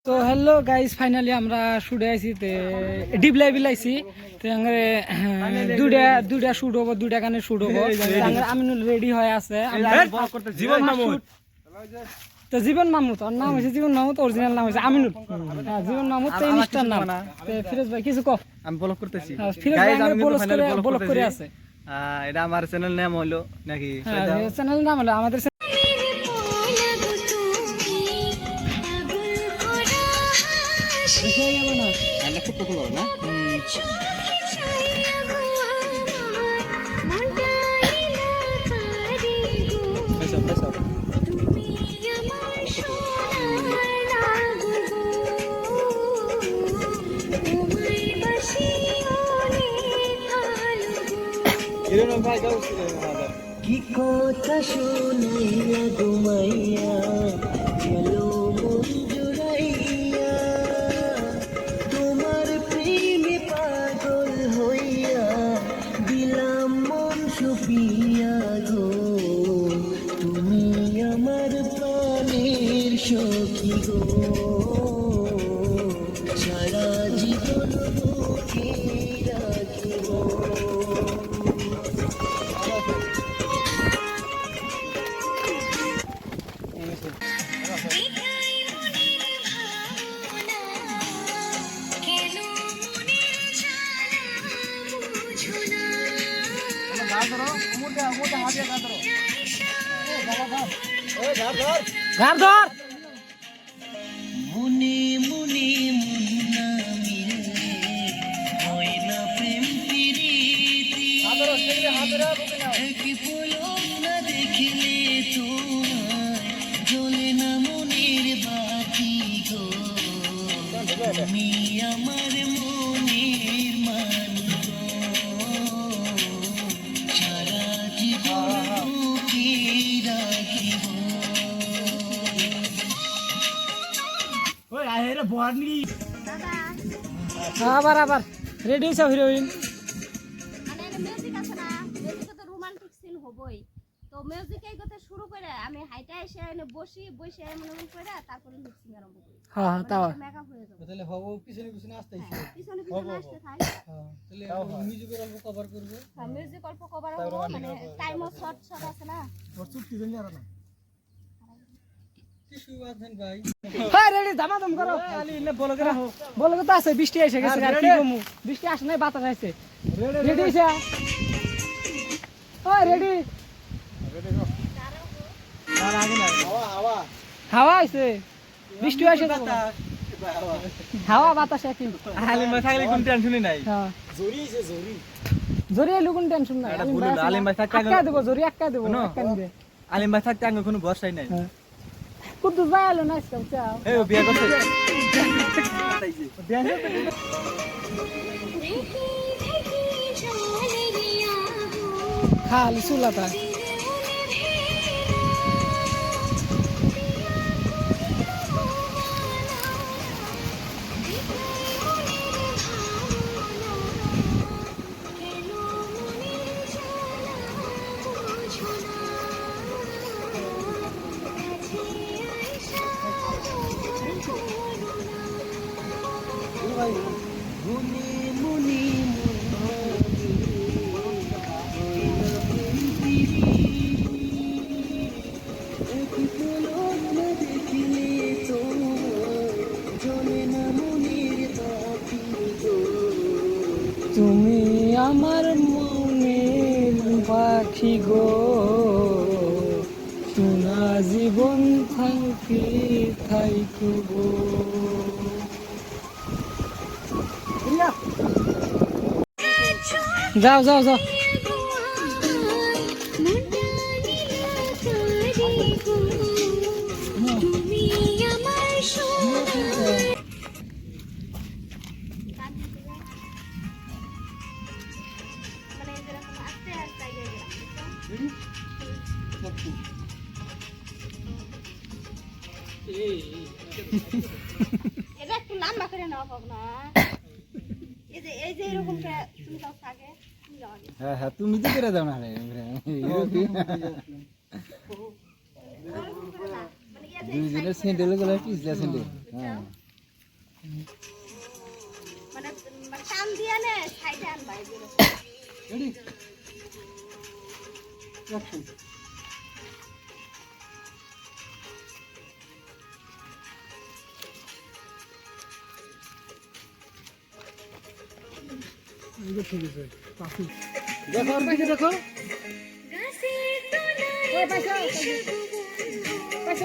তো hello guys, finally আমরা শুটে আইছি তে ডিপ লাইভ লাইছি তে আঙ্গে দুইটা শুট হবো, দুইটা গানে শুট হবো। আঙ্গে আমিনুল রেডি হয়ে আছে। জীবন মামুদ তো জীবন মামুদ, ওর নাম হইছে জীবন মামুদ, অরিজিনাল নাম হইছে আমিনুল। হ্যাঁ, জীবন মামুদ তো ইনস্টার নাম। তে ফিরোজ ভাই কিছু কও। আমি ব্লগ করতেছি। ফিরোজ ভাই ব্লগ করে আছে। এটা আমার চ্যানেল নাম হলো নাকি? হ্যাঁ, চ্যানেল নাম হলো আমাদের কি কথা শুনাইয়া ঘুমাইয়া চলো মন জুড়াইয়া তোমার প্রেমে পাগল হইয়া দিলাম মন সুপিয়া গো তুমি আমার প্রাণের সখী গো সারা জীবন বুকে রাখিব। ঘর ধর মনে মনে মুন্না মিললে হয় না প্রেম প্রীতি এক পলক না দেখিলে তোমায় জ্বলে না মনের বাতি গো তুমি আমার মনের মানুষ সারা জীবন বুকে রাখিব। আবার আবার রেডি হইছে হিরোইন। মিউজিক আছে না, মিউজিকে তো রোমান্টিক সিন হবই। তো মিউজিক এই কথা শুরু করে আমি হাইটা এসে এনে বসে মনে করে তারপরে মিক্সিং আরম্ভ করি। হ্যাঁ, তাও মেকআপ হয়ে যাবে। তাহলে হবো পিছনে আসতেইছে। পিছনে আসতে থাক। হ্যাঁ, তাহলে মিউজিকের অল্প কভার করব। হ্যাঁ, মিউজিক অল্প কভার হবে, মানে টাইমও শর্ট আছে না। প্রচুর কি জানি আর না। কি সুবাদন ভাই। হ্যাঁ, রেডি দামাদম করো। আলি নে বলো করে রাখো। বলো তো আছে, বৃষ্টি এসে গেছে, আর কি কমু। বৃষ্টি আসে নাই, বাতাস আইছে। রেডি হইছে? ওই রেডি আর আগে না। হাওয়া আইছে, বৃষ্টি আইছে, হাওয়া বাতাস একই। আলিম ভাই থাকলে কোনো টেনশনই নাই। হ্যাঁ, জড়িয়েছে জড়ি। জরি এলো কোন টেনশন নাই। এটা বললো আলিম ভাই থাকতে আটকা দেবো, জরি আটকা দেবো, শোনো। আটকা নিবে। আলিম ভাই থাকতে আঙ্গ কোনো ভরসাই নাই। হ্যাঁ, কুদ্দুস ভাই এলো না আজকাল, চাও। এই ও বিয়ে করছে। খালি চুলাটা মনে মনে দেখিলে জলে না মনের বাতি গো তুমি আমার মনের পাখি গো সোনা জীবন থাকি থাইকব। যাও যাও যাও। এটা একটু লম্বা করে নেওয়া হোক না। এই যে এরকম তুমি যাও থাকে, তুমি যাও আগে। হ্যাঁ হ্যাঁ, তুমি তো করে দাও না রে। দুইজনের স্যান্ডেল গুলো পিছলা স্যান্ডেল। হ্যাঁ মানে মানে টান দিয়ে নে সাইডে আনবা এগুলো রেডি অ্যাকশন এই ঠিক আছে পাশে দেখো আর পাশে দেখো ওই পাশে পাশে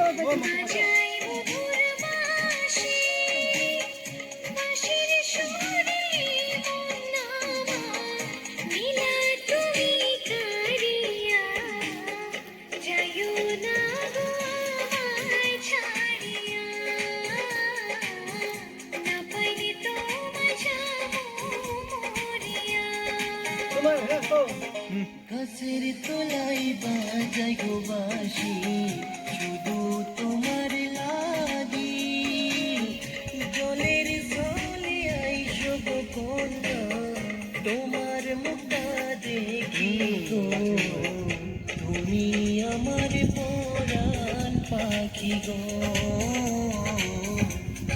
তোমার হ্যাঁ তো গাছের তলায় বাজাই গো বাঁশি শুধু তোমার লাগি জলের জলে আইসো গো কন্যা তোমার মুখটা দেখি গো তুমি আমার পরাণ পাখি গো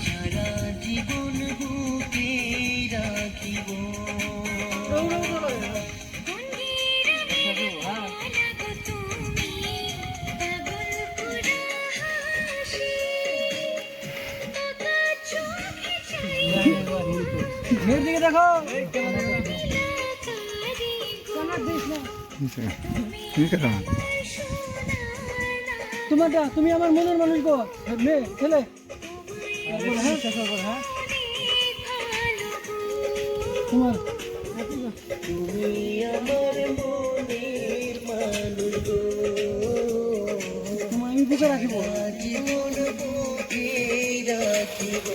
সারা জীবন বুকে রাখিব মেয়ের দিকে দেখো তোমারটা তুমি আমার মনের মানুষ গো মেয়ে ছেলে হ্যাঁ হ্যাঁ তোমার তুমি আমার মনের মানুষ গো তোমার আমি বুকে রাখিব জীবন বুকে রাখিব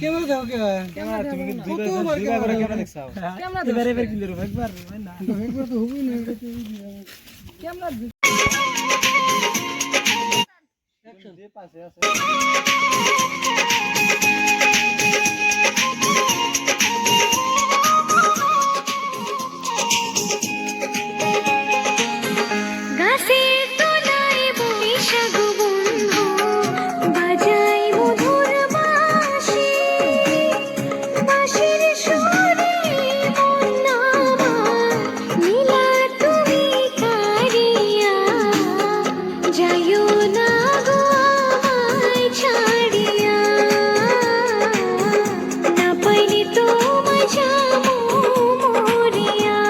কেমন যাও কে ক্যামেরা তুমি কি দুইবার করে ক্যামেরা দেখছাও ক্যামেরা তো বেরে বের কিলো একবার না একবার তো হবই না ক্যামেরা যে পাশে আছে গাছের তলায় বৈশা গো বন্ধু বাজাই মধুর বাঁশি বাঁশির সুরে মন আমার নীলা তুমি কারিয়া যাইও না গো আমায় ছাড়িয়া না পাইলে তোমায় যাবো মরিয়া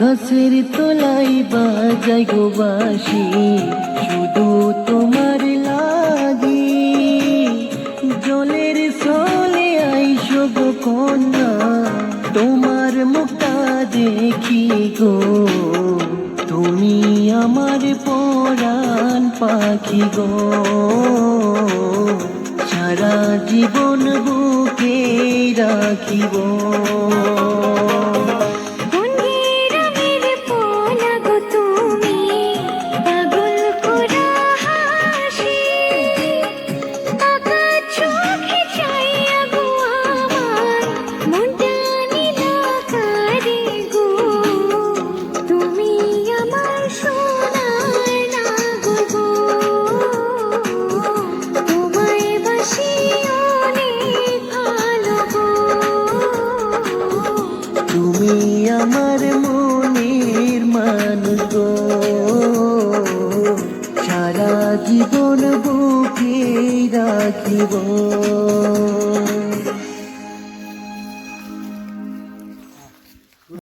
গাছের তলায় বাজাই গো বাঁশি শুধু তোমার লাগি জলের সলে আইসো গো কন্যা তোমার মুখটা দেখি গো তুমি আমার পরাণ পাখি গো সারা জীবন বুকে রাখিব বন্ধেরামের পোলা গো তুমি পাগল করা হাসি বাঁকা চোখে চাইয়া গো আমার মনটা নীলাকারে গো তুমি আমার সোনার নাগর গো তোমায় বাসি অনেক ভালো গো তুমি আমার মনের মানুষ গো সারা জীবন বুকে রাখিব